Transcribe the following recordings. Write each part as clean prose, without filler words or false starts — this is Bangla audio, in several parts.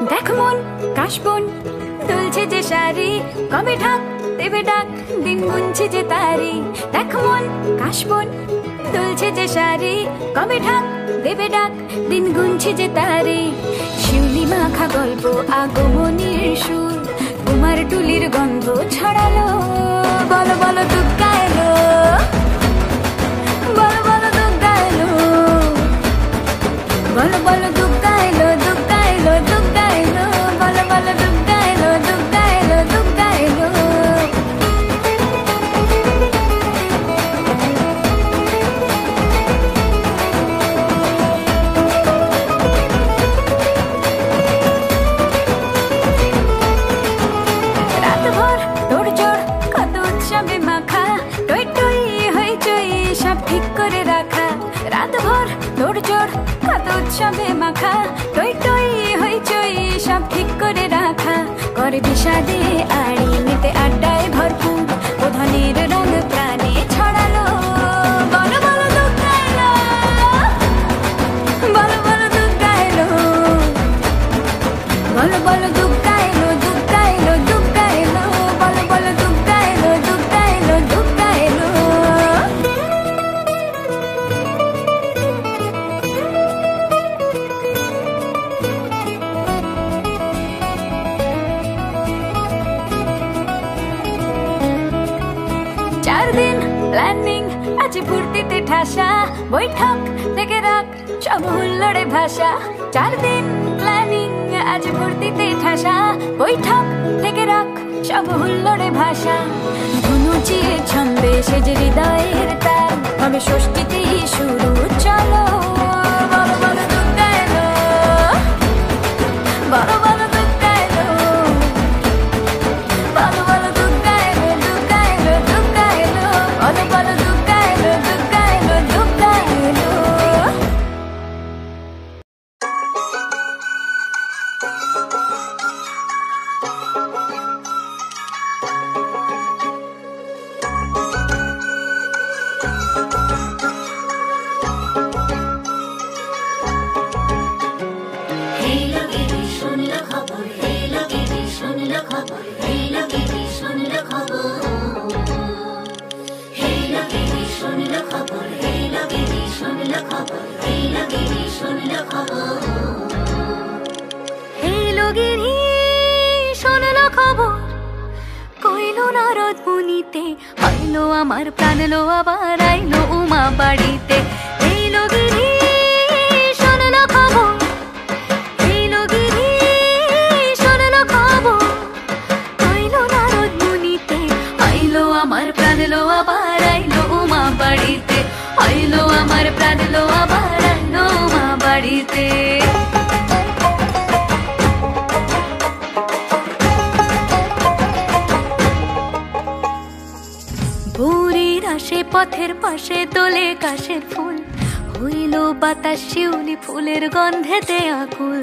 দেখ মন কাশবন দুলছে যে শাড়ি, কবে ঢাক দেবে ডাক, দিন গুনছে যে তারি। দেখ মন কাশবন দুলছে যে শাড়ি, কবে ঢাক দেবে ডাক, দিন গুনছে যে তারি। শিউলি মাখা গল্প আগমনীর সুর, তোমার টুলির গন্ধ ছড়ালো। বলো বলো দুগ্গা এলো, বলো বলো দুগ্গা এলো, বলো বলো দুগ্গা এলো, দুগ্গা এলো, দুগ্গা এলো, বলো বলো দুগ্গা এলো, দুগ্গা এলো, দুগ্গা এলো। রাতভর তোড়জোড় কত উৎসবে মাখা, টই টই হইচই সব ঠিক করে রাখা। রাতভর তোড়জোড় কত উৎসবে মাখা, টই টই হইচই সব ঠিক করে রাখা। করে বিষাদে আড়ি মেতে আড্ডায় ভরপুর, প্রধানের রঙ প্রাণে ছড়ালো। বলো বলো দুগ্গা এলো, বলো বলো দুগ্গা এলো, বলো বলো দুগ্গা এলো, দুগ্গা এলো, দুগ্গা এলো, বলো বলো দুগ্গা এলো, দুগ্গা এলো, দুগ্গা এলো। চার দিন প্ল্যানিং আজ ফুর্তিতে ঠাসা, বৈঠক থেকে রাখ সব হুল্লোড়ে ভাষা। চার দিন প্ল্যানিং আজ ফুর্তিতে ঠাসা, বৈঠক থেকে রাখ সব হুল্লোড়ে ভাষা। ধনুচিয়ে ছন্দে সেজে হৃদয়ের তার, হবে ষষ্ঠীতেই শুরু চলো। বলো বলো দুগ্গা এলো, বলো বলো দুগ্গা এলো, বলো বলো দুগ্গা এলো, দুগ্গা এলো, দুগ্গা এলো, বলো বলো দুগ্গা এলো, দুগ্গা এলো, দুগ্গা এলো। আইলো আমার প্রাণ লো আবার আইলো উমা বাড়িতে। এইলো গিরি শোনলো খবর, এইলো গিরি শোনলো খবর, আইলো নারদ মুনিতে। আইলো আমার প্রাণ লো আবার আইলো উমা বাড়িতে, আইলো আমার প্রাণ লো আবার আইলো উমা বাড়িতে। পথের পাশে দোলে কাশের ফুল, হইল বাতাস শিউলি ফুলের গন্ধেতে আকুল।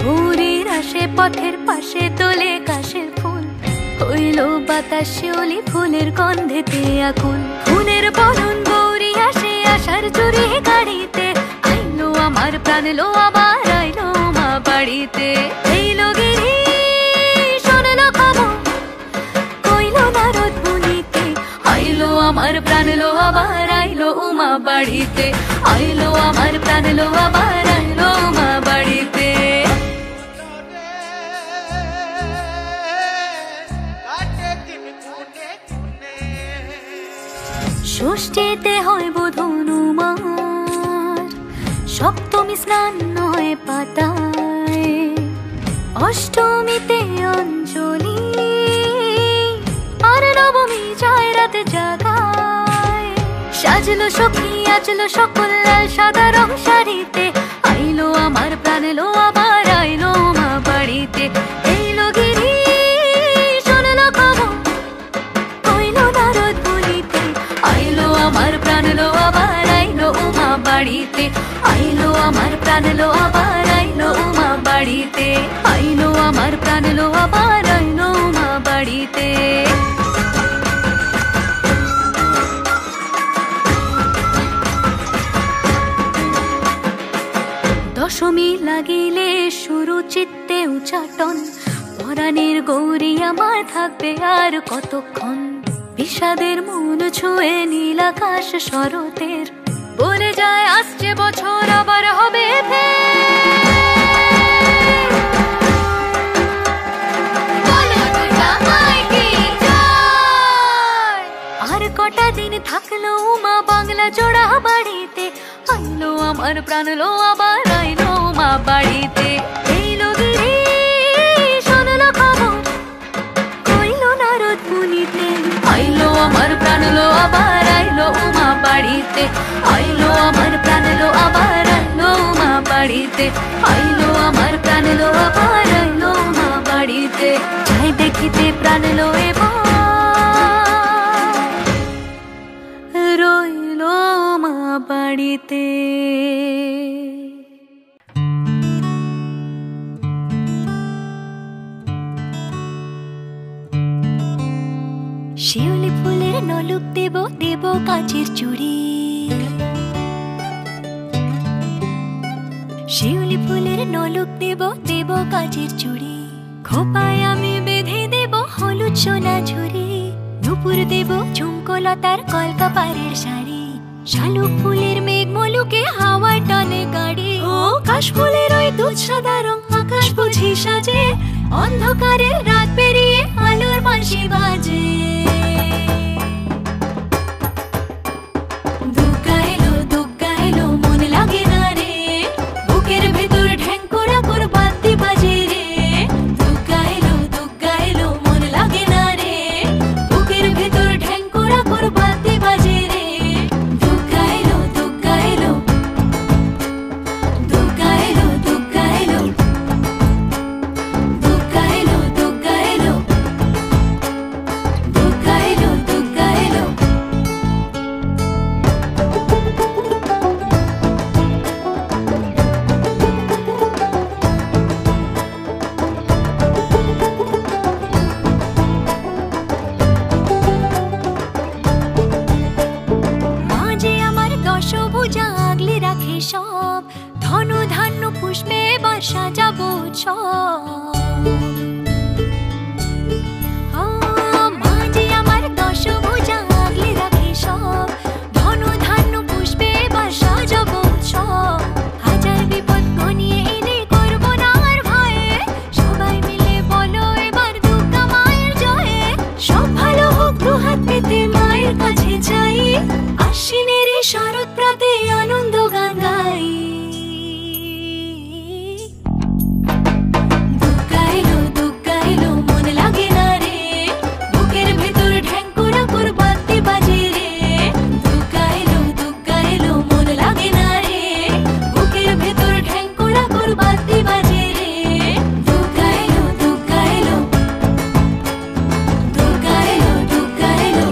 গৌরীর আসে পথের পাশে দোলে কাশের ফুল, হইল বাতাস শিউলি ফুলের গন্ধেতে আকুল। ফুলের বরণ গৌরী আসে আশার জুড়ে গাড়িতে, আইলো আমার প্রাণ লো আবার আইলো মা বাড়িতে। এইলো গিরি আইলো আমার প্রাণ লো আবার আইলো উমা বাড়িতে, আইলো আমার প্রাণ লো আবার আইলো উমা বাড়িতে। ষষ্ঠীতে হয় বোধনুমার, সপ্তমী স্নান নয় পাতায়, অষ্টমীতে অঞ্জলি, আর নবমী যায় রাতে জাগায়। সাজলো সখী আজলো সকল লাল সাদা রং শাড়িতে, আইলো আমার প্রাণ লো আবার আইলো মা বাড়িতে। এইলো গিরি শোনলো খবর, কইলো নারদ বলিতে, আইলো আমার প্রাণ লো আবার আইলো উমা বাড়িতে, আইলো আমার প্রাণ লো আবার আইলো উমা বাড়িতে, আইলো আমার প্রাণ লো আবার আইলো উমা বাড়িতে। নির্যাতন, পরাণের গৌরী আমার থাকবে আর কতক্ষণ। বিষাদের মন ছুঁয়ে নীল আকাশ শরতের, বলে যায় আসছে বছর আবার হবে আর কটা দিন থাকলো মা বাংলা জোড়া বাড়িতে, আইলো আমার প্রাণ লো আবার আইলো মা বাড়িতে। এইলো গিরি শোনলো খবর, কইলো নারদ মুনিতে, আইলো আমার প্রাণ লো আবার আইলো মা বাড়িতে, আইলো আমার প্রাণ লো আবার আইলো মা বাড়িতে, আইলো আমার প্রাণ লো আবার আইলো মা বাড়িতে। যাই দেখিতে প্রাণ লো এবার রইলো মা বাড়িতে। শিউলি ফুলের নলুক দেব দেব কাচের চুড়ি, শিউলি ফুলের নলুক দেব দেব কাচের চুড়ি। খোপায় আমি বেঁধে দেব হলুদ সোনা ঝুড়ি, নুপুর দেব ঝুমকো লতার কলকাপাড়ের শাড়ি। শালুক ফুলের মেঘ মলুকে হাওয়ার টানে গাড়ি, ও কাশ ফুলের ওই দুধ সাদা রং আকাশ বুঝি সাজে, অন্ধকারের রাত পেরিয়ে আলোর বাঁশি বাজে। দুগ্গা এলো মন লাগে না রে, বুকের ভেতর ঢ্যাঙ্করা কর বাদ্যি বাজে রে। দুগ্গা এলো মন লাগে না রে, বুকের ভেতর ঢ্যাঙ্করা কর বাদ্যি বাজে রে। দুগ্গা এলো দুগ্গা এলো দুগ্গা এলো দুগ্গা এলো দুগ্গা এলো দুগ্গা এলো দুগ্গা এলো দুগ্গা এলো। মাঝে আমার দশভুজা আগলে রাখে সব, ধন ধান্য পুষ্পে এবার সাজাবো সব। মাঝে আমার দশভুজা আগলে রাখে সব, ধন ধান্য পুষ্পে এবার সাজাবো সব। হাজার বিপদ ঘনিয়ে এলে করবো না আর ভয়ে, সবাই মিলে বলো এবার দুর্গা মায়ের জয়ে। সব ভালো হোক দুহাত পেতে মায়ের কাছে যাই, আশ্বিনের এই শরৎ প্রাতে আনন্দ গান গাই। দুগ্গা এলো মন লাগে না রে, বুকের ভেতর ঢ্যাঙ্করা কর বাদ্যি বাজে রে। দুগ্গা এলো মন লাগে না রে, বুকের ভেতর ঢ্যাঙ্করা কর বাদ্যি বাজে রে। দুগ্গা এলো দুগ্গা এলো দুগ্গা এলো দুগ্গা এলো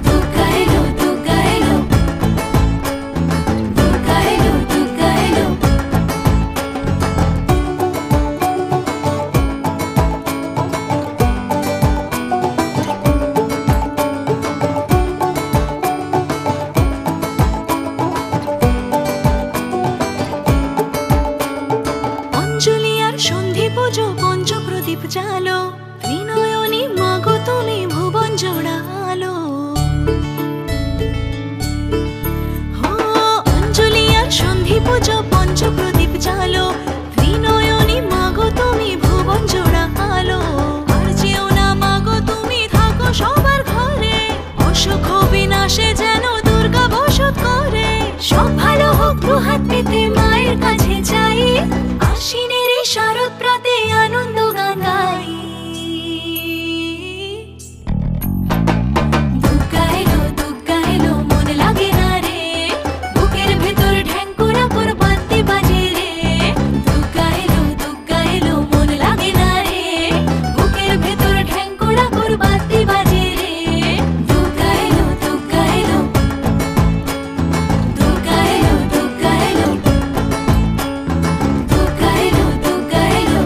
দুগ্গা এলো দুগ্গা এলো দুগ্গা এলো দুগ্গা এলো। অঞ্জলি আর সন্ধি পুজো পঞ্চ প্রদীপ জালো, ত্রিনয়নী মাগো তুমি ভুবন জোড়ালো। অঞ্জলি আর সন্ধি পুজো পঞ্চ প্রদীপ জালো, ত্রিনয়নী মাগো তুমি ভুবন জোড়ালো। আর যেও না মাগো তুমি থাকো সবার ঘরে, অসুখ বিনাশে যেন দুর্গা বসত করে। সব ভালো হোক দুহাত পেতে মায়ের কাছে যাই, আশ্বিনের এই শরৎ প্রাতে আনন্দ গান গাই। দুগ্গা এলো মন লাগে না রে, বুকের ভেতর ঢ্যাঙ্করা কর বাদ্যি বাজে রে। দুগ্গা এলো মন লাগে না রে, বুকের ভেতর ঢ্যাঙ্করা কর বাদ্যি বাজে রে। দুগ্গা এলো দুগ্গা এলো দুগ্গা এলো দুগ্গা এলো দুগ্গা এলো দুগ্গা এলো।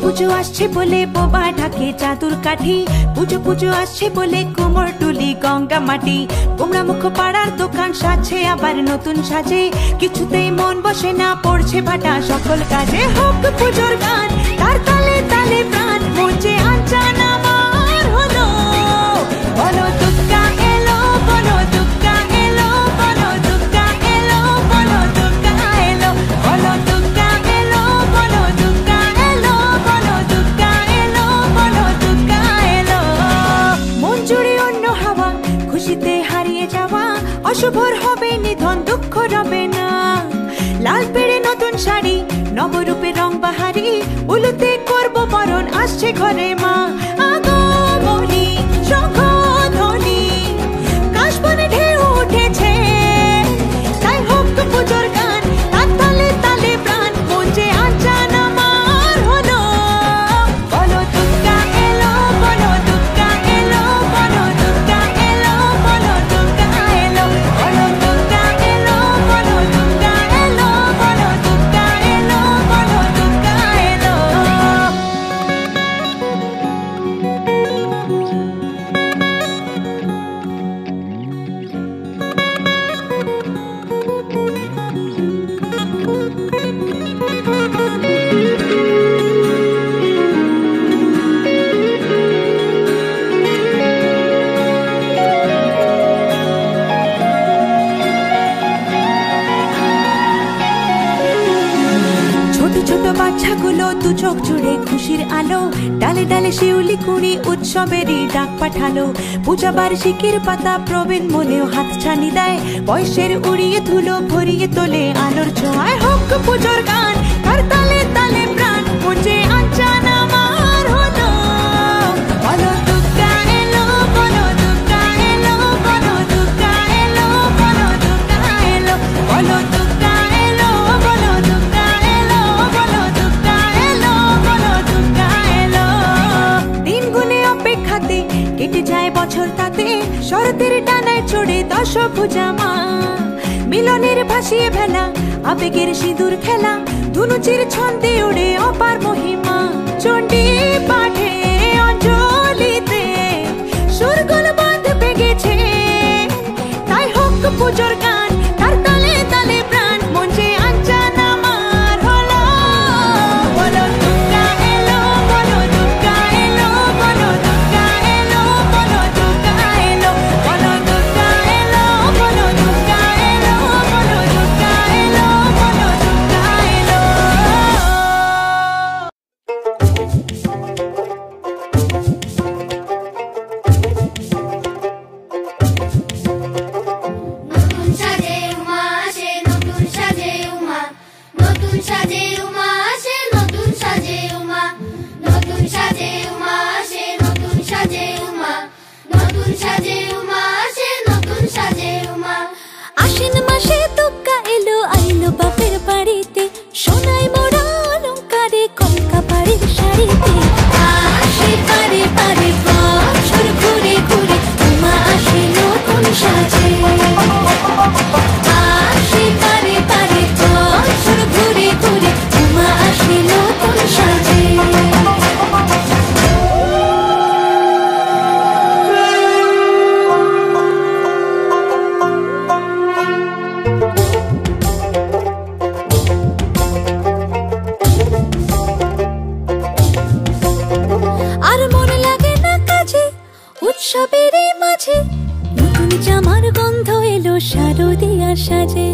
পুজো আসছে বলে বোবা ঢাকে চাদুর কাঠি, পুজো পুজো আসছে বলে কোমর টুলি গঙ্গা মাটি। গোমরা মুখ পাড়ার দোকান সাজছে আবার নতুন সাজে, কিছুতেই মন বসে না পড়ছে ভাটা সকল কাজে। হোক পুজোর গান তার তালে তালে প্রাণ, মঞ্চে আনচান আমার হলো। বলো দুর্গা এলো, বলো দুর্গা এলো, বলো দুর্গা এলো, বলো দুর্গা এলো, বলো দুর্গা এলো, বলো দুর্গা এলো, বলো দুর্গা এলো, বলো দুর্গা এলো। মন জুড়ে অন্য হাওয়া, খুশিতে হারিয়ে যাওয়া, অশুভর হবে নিধন দুঃখ রবে না। লাল পেড়ে নতুন শাড়ি, নবরূপে রং বাহারি, উলুতে করবো বরণ আসছে ঘরে মা। আগমনী শঙ্খধ্বনি, কাশবনে ঢেউ উঠেছে, তাই হোক পুজোর গান তার তালে তালে প্রাণ, মঞ্চে আনচান আমার হলো। বলো দুর্গা এলো, বলো দুর্গা এলো, বলো দুর্গা এলো, বলো দুর্গা এলো, বলো দুর্গা এলো, বলো দুর্গা এলো, বলো দুর্গা এলো, বলো দুর্গা এলো। ছোট ছোট বাচ্চাগুলো দু চোখ জুড়ে খুশির আলো, ডালে ডালে শিউলি কুড়ি উৎসবেরই ডাক পাঠালো। পূজা বার্ষিকীর পাতা প্রবীণ মনেও হাত ছানি দেয়, বয়সের উড়িয়ে ধুলো ভরিয়ে তোলে আলোর ছোঁয়ায়। হোক পুজোর গান তার তালে তালে প্রাণ, মঞ্চে আনচান আমার হলো। বলো দুর্গা এলো, বলো দুর্গা এলো, বলো দুর্গা এলো, বলো দুর্গা এলো, বলো দুর্গা এলো, বলো দুর্গা এলো, বলো দুর্গা এলো, বলো দুর্গা এলো। দিন গুনে অপেক্ষাতে কেটে যায় বছর তাতে, শরতের ডানায় চড়ে দশভুজা মা। মিলনের ভাসিয়ে ভেলা, আবেগের সিঁদুর খেলা, ধুনুচির ছন্দে ওড়ে অপার মহিমা। চণ্ডী পাঠে অঞ্জলিতে সুরগুলো বাঁধবে গেছে, তাই হোক পুজোর গান তার তালে তালে প্রাণ, মঞ্চে আনচান আমার হলো। বলো দুর্গা এলো, বলো দুর্গা এলো, বলো দুর্গা এলো, বলো দুর্গা এলো, বলো দুর্গা এলো, বলো দুর্গা এলো, বলো দুর্গা এলো, বলো দুর্গা এলো। নতুন সাজে উমা আসে, নতুন সাজে উমা, নতুন সাজে উমা আসে, নতুন সাজে উমা, নতুন সাজে উমা আসে, নতুন সাজে উমা, নতুন সাজে উমা আসে, নতুন সাজে উমা। আশ্বিন মাসে দুর্গা এলো, আইলো বাপের বাড়িতে, সোনায় মোড়া অলংকারে কলকা বাড়ির শাড়িতে। আসে পারে পারে বছর ঘুরে ঘুরে, উমা আসে নতুন সাজে। আসে পারে পারে বছর ঘুরে ঘুরে, উমা আসে নতুন সাজে। আর মন লাগে না কাজে, উৎসবের এই মাঝে, নতুন জামার গন্ধ এলো শারদিয়ার সাজে।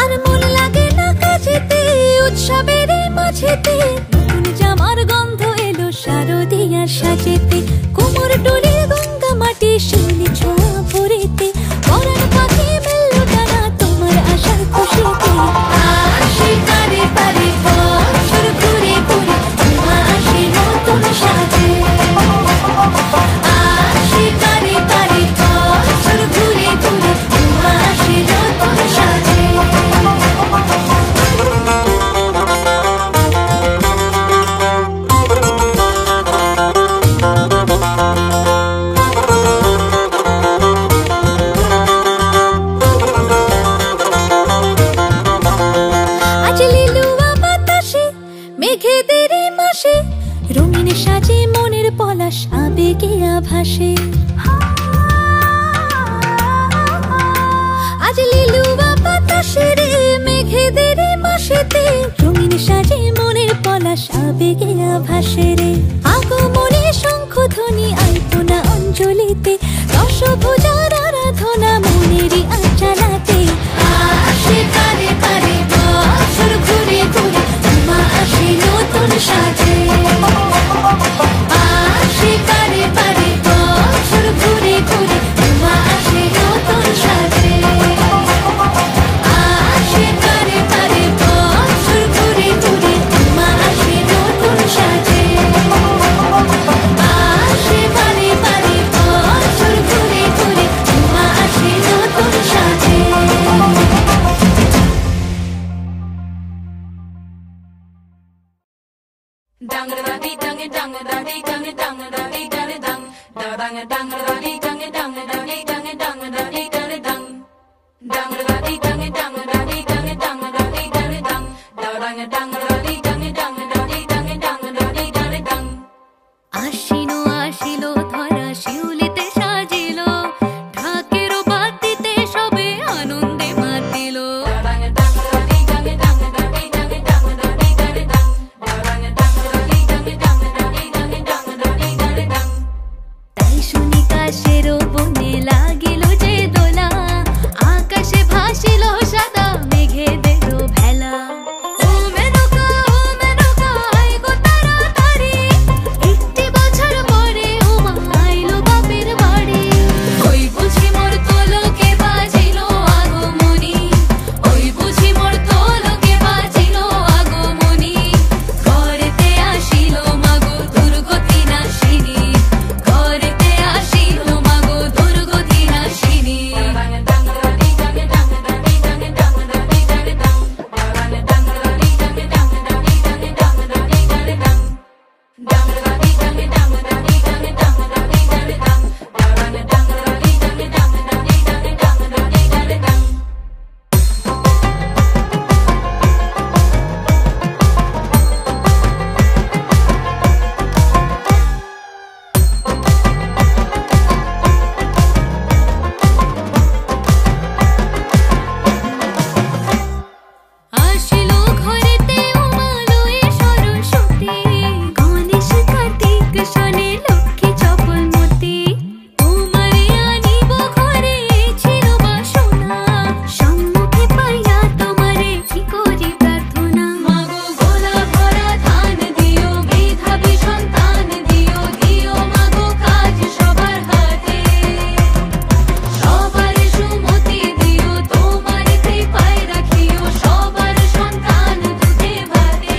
আর মন লাগে না কাজেতে, উৎসবের এই মাঝেতে, নতুন জামার গন্ধ এলো শারদিয়ার সাজেতে। কোমর টুলি গঙ্গা মাটি, শিউলি ছোঁয়া ভরিতে, পরাণ পাখি মেললো ডানা তোমার আশার খুশিতে। আসে পারে পারে বছর ঘুরে ঘুরে, উমা আসে নতুন সাজে। আসে পারে পারে বছর ঘুরে ঘুরে, উমা আসে নতুন সাজে। মেঘেদেরই মাসে রঙিন সাজে মনের পলাশ আবেগে আভাসে। আজ লিলুয়া বাতাসে রে মেঘেদেরই মাসেতে রঙিন সাজে মনের পলাশ আবেগে আভাসে রে। আগমনে শঙ্খ ধ্বনি আলপনা অঞ্জলিতে দশভুজার আরাধনা মনেরই আঞ্চলাতে। আসে কারে কারে বছর ঘুরে ঘুরে উমা আসে নতুন সাজে। আসে কারে কারে বছর ঘুরে ঘুরে উমা আসে নতুন সাজে। আসে কারে কারে বছর ঘুরে ঘুরে উমা আসে নতুন সাজে। আসে কারে কারে বছর ঘুরে ঘুরে উমা আসে নতুন সাজে। Dang da dee dang dang da dee dang dang da dee dang dang da dang dang da dee dang dang da dee dang dang da dee dang dang dang da dee dang dang da dee dang dang da dee dang dang da dang dang da dee dang dang da dee dang dang da dee dang dang। আশিনো আসিলো ধরা শিউলিতে সাজিলো ঢাকের বাতিতে সবে আনন্দে মাতিল। তাই শুনি কাশের বনে লাগিল যে দোলা আকাশে ভাসিল সাদা মেঘেদের ভেলা। ও মেনকা আয় গো তাড়াতাড়ি একটি বছর পরে উমা আইলো বাপের বাড়ি। ওই বুঝি মোর তোলকে বাজিল আগমনী ওই বুঝি মোর তোলকে বাজিল আগমনী। ঘরেতে আসিল মাগো দুর্গতি নাশিনী ঘরেতে আসিল মাগো দুর্গতি নাশিনী। আসিল ঘরেতে উমা লয়ে সরস্বতী গণেশ কার্তিক শনে লক্ষ্মী চপলমতি। উমারে আনিব ঘরে ছিল বাসনা সম্মুখে পাইয়া তোমারে কি করি প্রার্থনা। মাগো গোলা ভরা ধান দিও মেধাবী সন্তান দিও দিও মাগো কাজ সবার হাতে সবার সুমতি দিও তোমার কৃপায় রাখিও সবার সন্তান দুধে ভাতে।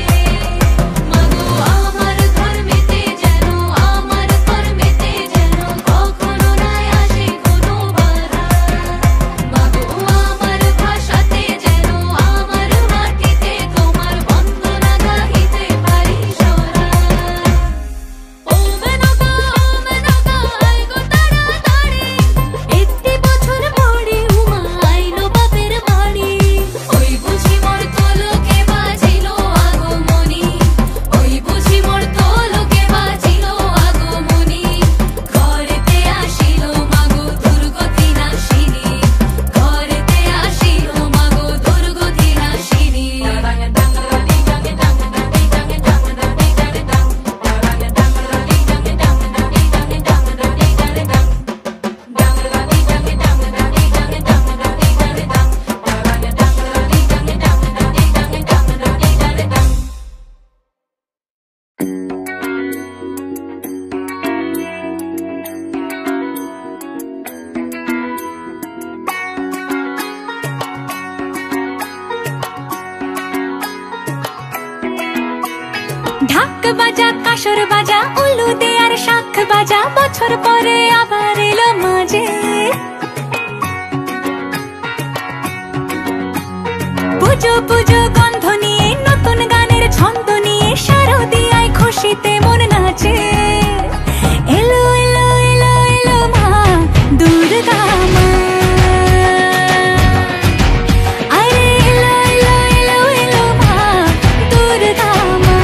মাগো আমার ধর্মেতে যেন আমার কর্মেতে যেন কখনো নাই আসে কোনো বাধা। মাগো আমার ভাষাতে যেন আমার মাটিতে তোমার বন্দনা গাহিতে পারি সরা। ও মেনকা আয় গো তাড়াতাড়ি একটি বছর পরে উমা আইলো বাপের বাড়ি। ওই বুঝি মোর তোলকে বাজিল আগমনী ওই বুঝি মোর তোলকে বাজিল আগমনী। ঘরেতে আসিল মাগো দুর্গতি নাশিনী ঘরেতে আসিল মাগো দুর্গতি নাশিনী। ঢাক বাজা কাসর বাজা উলু দে আর শাঁখ বাজা বছর পরে আবার এলো মাঝে। পুজো পুজো গন্ধ নিয়ে নতুন গানের ছন্দ নিয়ে শারদিয়ায় খুশিতে মন নাচে। এলো এলো এলো এলো মা দুর্গা মা আরে এলো এলো এলো এলো মা দুর্গা মা।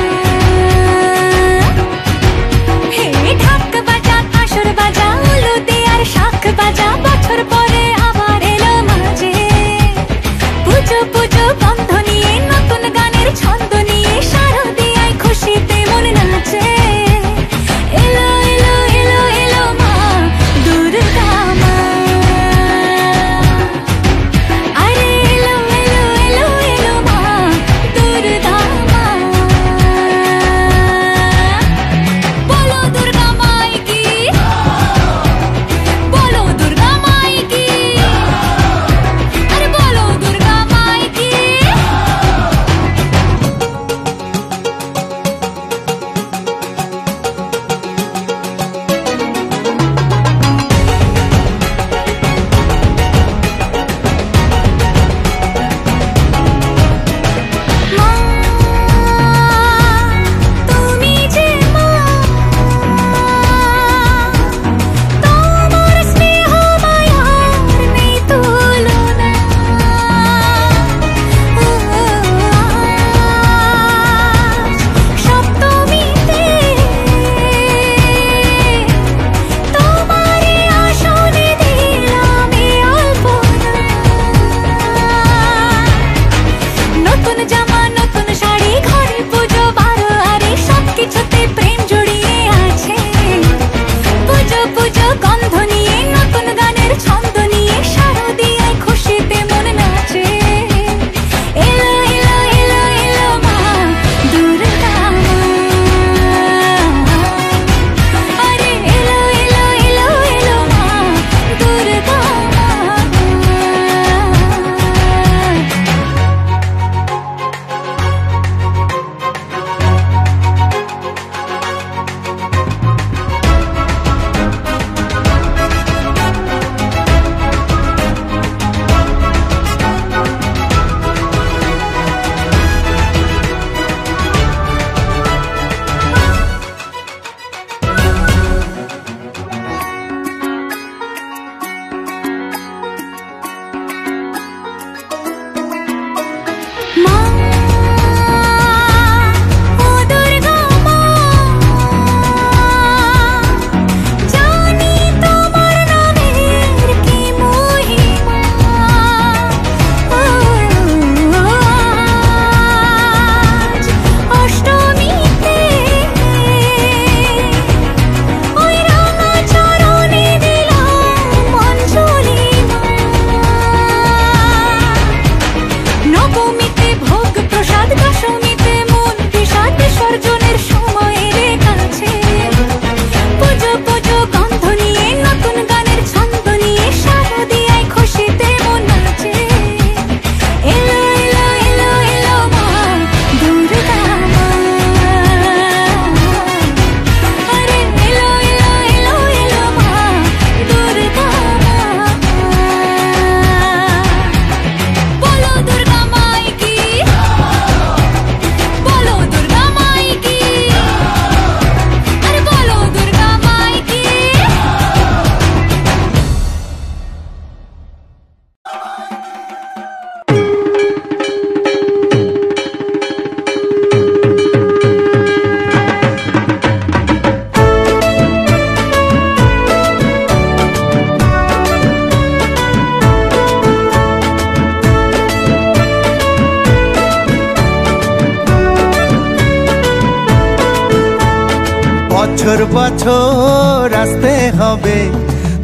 বছর বছর আসতে হবে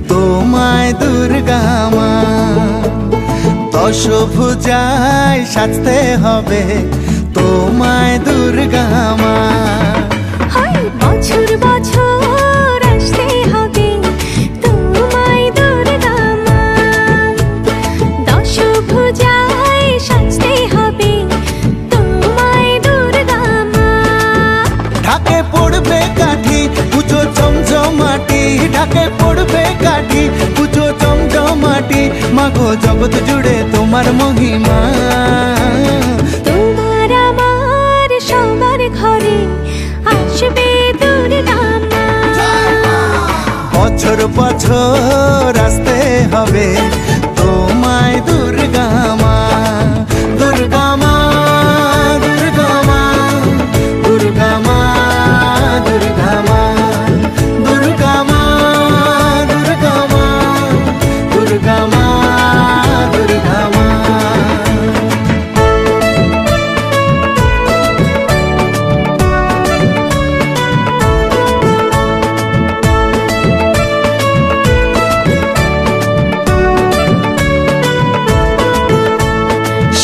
তোমায় দুর্গা মা, দশভুজায় সাজতে হবে তোমায় দুর্গা মা। বছর বছর আসতে হবে তোমায় দুর্গা মা, দশভুজায় সাজতে হবে তোমায় দুর্গা মা। ঢাকে পড়বে কাঠি পুজো জমজমাটি, ঢাকে পড়বে কাঠি পুজো জমজমাটি, মাগো জগৎ জুড়ে তোমার মহিমা। তোমার আমার সবার ঘরে আসবে দুর্গা মা। বছর বছর আসতে হবে তোমায় দুর্গা মা, দুর্গা মা, দুর্গা মা, দুর্গা মা, দুর্গা মা, দুর্গা মা, দুর্গা মা, দুর্গা মা, দুর্গা মা।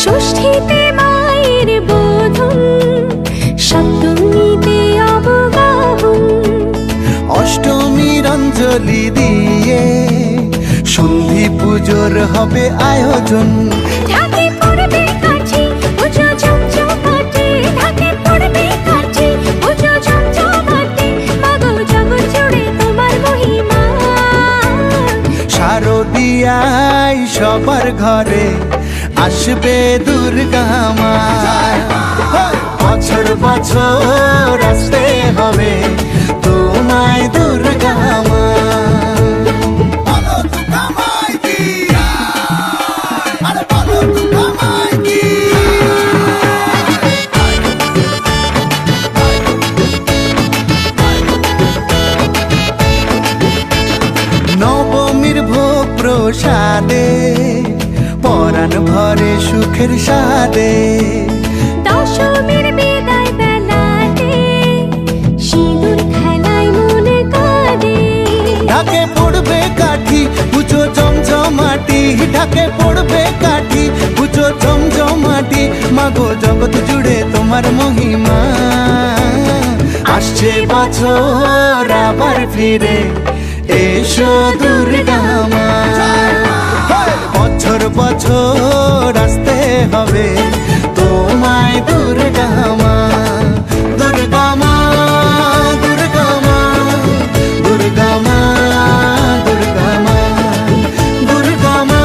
ষষ্ঠীতে মায়ের বোধন, সপ্তমীতে অবগাহন, অষ্টমীর অঞ্জলি দিয়ে সন্ধি পুজোর হবে আয়োজন। ঢাকে পড়বে কাঠি পুজো জমজমাটি, ঢাকে পড়বে কাঠি পুজো জমজমাটি, মাগো জগৎ জুড়ে তোমার মহিমা। শারদিয়ায় সবার ঘরে আসবে দুর্গা মা, বছর বছর আসতে হবে তোমায় দুর্গা মা। নবমীর ভোগ প্রসাদে পরাণ ভরে সুখের সাদে, দশমীর বিদায় বেলাতে সিঁদুর খেলায় মনে কাঁদে। ঢাকে পড়বে কাঠি পুজো জমজমাটি, ঢাকে পড়বে কাঠি পুজো জমজমাটি, মাগো জগৎ জুড়ে তোমার মহিমা। আসছে বছর আবার ফিরে এসো দুর্গা মা, বছর বছর আসতে হবে তোমায় দুর্গা মা, দুর্গা মা, দুর্গা মা, দুর্গা মা, দুর্গা মা, দুর্গা মা,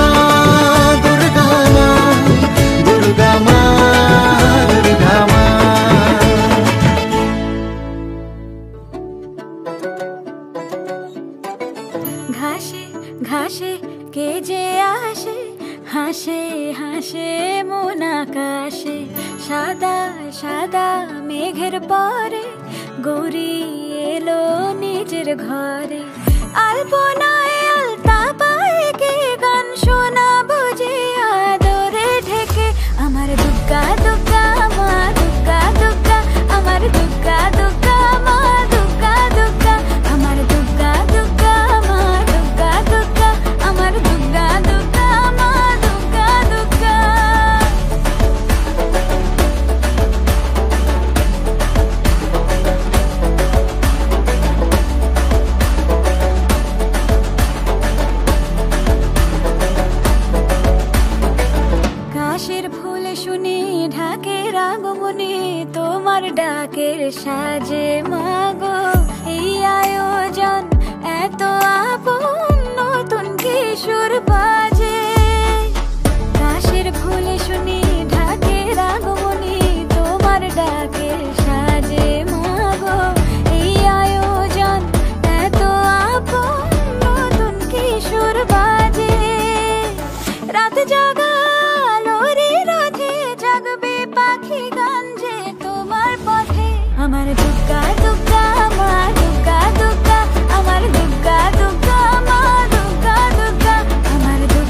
দুর্গা মা, দুর্গা মা, দুর্গা মা। ঘাসে ঘাসে কে যে আসে, হাসে হাসে মন আকাশে, সাদা সাদা মেঘের পরে গৌরী এলো নিজের ঘরে। আলপনায় আলতা পায়ে কে গান শোনা বুঝে আদরে ঢেকে, আমার দুর্গা দুর্গা মা, দুর্গা দুর্গা, আমার দুর্গা দুর্গা মা, দুর্গা দুর্গা, আমার দুর্গা দুর্গা মা, দুর্গা দুর্গা, আমার দুর্গা দুর্গা মা, দুর্গা দুর্গা। কাশের ফুল শুনে ঢাকের আগমনে, তোমার ডাকের সাজে মাগো এই আয়োজন এত আপন, নতুন কিশোর বাজে। কাশের ফুল শুনে ঢাকের আগমনে, তোমার ডাকের সাজে মাগো এই আয়োজন এত আপন, নতুন কিশোর বাজে। রাত জাগা আলোরে রাধে জাগবে পাখি গান যে তোমার পথে, আমার দুর্গা দুর্গা মা, দুর্গা দুর্গা, আমার দুর্গা দুর্গা মা, দুর্গা দুর্গা, আমার দুর্গা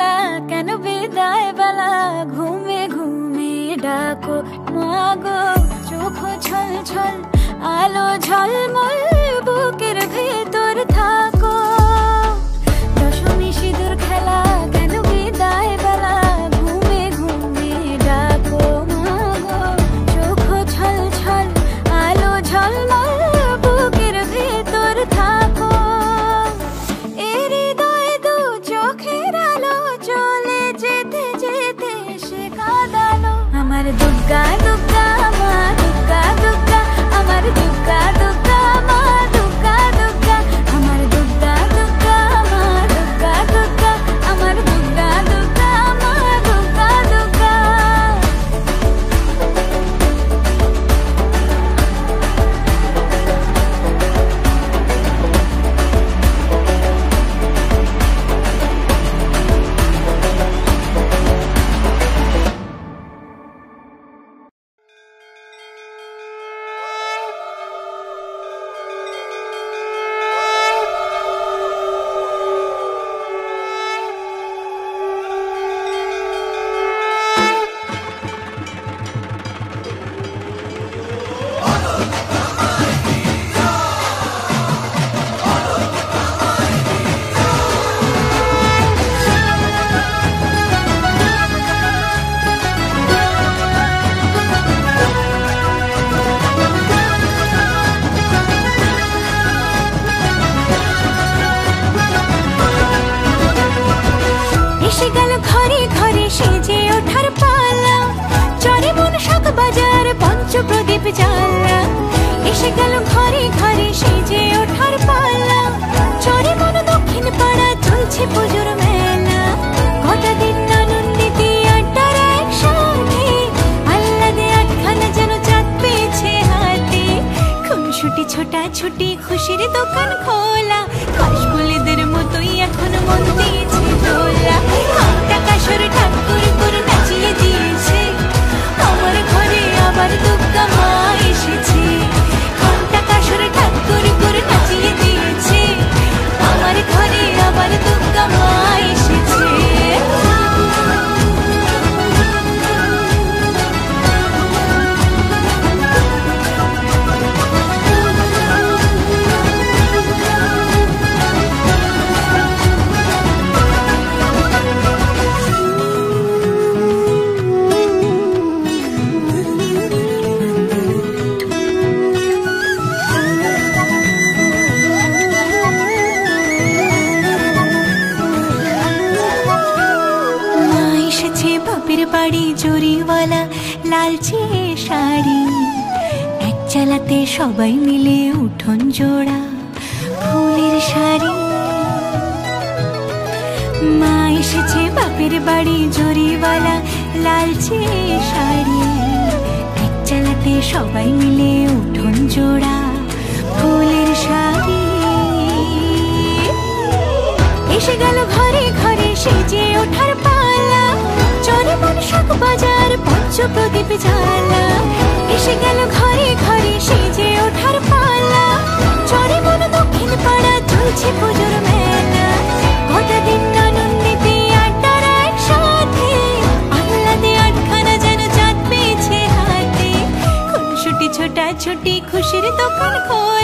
খেলা কেন বিদায় বেলা ঘুমে ঘুমে ডাকো মাগো চোখ ছল ছল আলো ঝলমল বুকের ভেতর থাকো দশমী সিঁদুর খেলা কেন বিদায় বেলা ঘুমে ঘুমে ডাকো মাগো চোখ ছল ছল আলো ঝলমল বুকের ভেতর থাকো এর হৃদয় দু চোখের আলো চলে যেতে যেতে সে কাঁদালো আমার দুর্গা দুর্গা মা দুর্গা দুর্গা আমার দুর্গা দুর্গা মা দুর্গা দুর্গা আমার দুর্গা দুর্গা মা দুর্গা দুর্গা আমার দুর্গা দুর্গা মা দুর্গা দুর্গা এসে গেল ঘরে ঘরে সেজে ওঠার পালা চরে মন শাক বাজার পঞ্চপ্রদীপ জ্বালা এসে গেল ঘরে ঘরে সেজে ওঠার পালা চরে মন দক্ষিণ পাড়া চলছে পুজোর মেলা গোটা দিন আনন্দিতে আড্ডার একসাথে আহ্লাদে আটখানা যেন চাঁদ পেয়েছে হাতে খুনসুটি ছোটা ছুটি খুশির দোকান খোলা কাশফুলিদের মতোই এখন মন দিয়েছে দোলা টাকা সরে ঠাকুর করে নাচিয়ে দিয়েছে আমার ঘরে আবার দুর্গা মা এসেছে টাকা সরে ঠাকুর করে নাচিয়ে দিয়েছে আমার ঘরে আবার দুর্গা মা এসেছে বাপের বাড়ি জরিওয়ালা লালচে শাড়ি এক চালাতে সবাই মিলে উঠোন জোড়া ফুলের শাড়ি মা এসেছে বাপের বাড়ি জরিওয়ালা লালচে শাড়ি এক চালাতে সবাই মিলে উঠোন জোড়া ফুলের শাড়ি এসে গেল ঘরে ঘরে সেজে ওঠার পালা চরে মন শাক বাজার পঞ্চপ্রদীপ জ্বালা এসে গেল ঘরে ঘরে সেজে ওঠার পালা চরে মন দক্ষিণ পাড়া চলছে পুজোর মেলা গোটা দিন আনন্দিতে আড্ডার একসাথে আহ্লাদে আটখানা যেন চাঁদ পেয়েছে হাতে খুনসুটি ছোটা ছুটি খুশির দোকান খোলা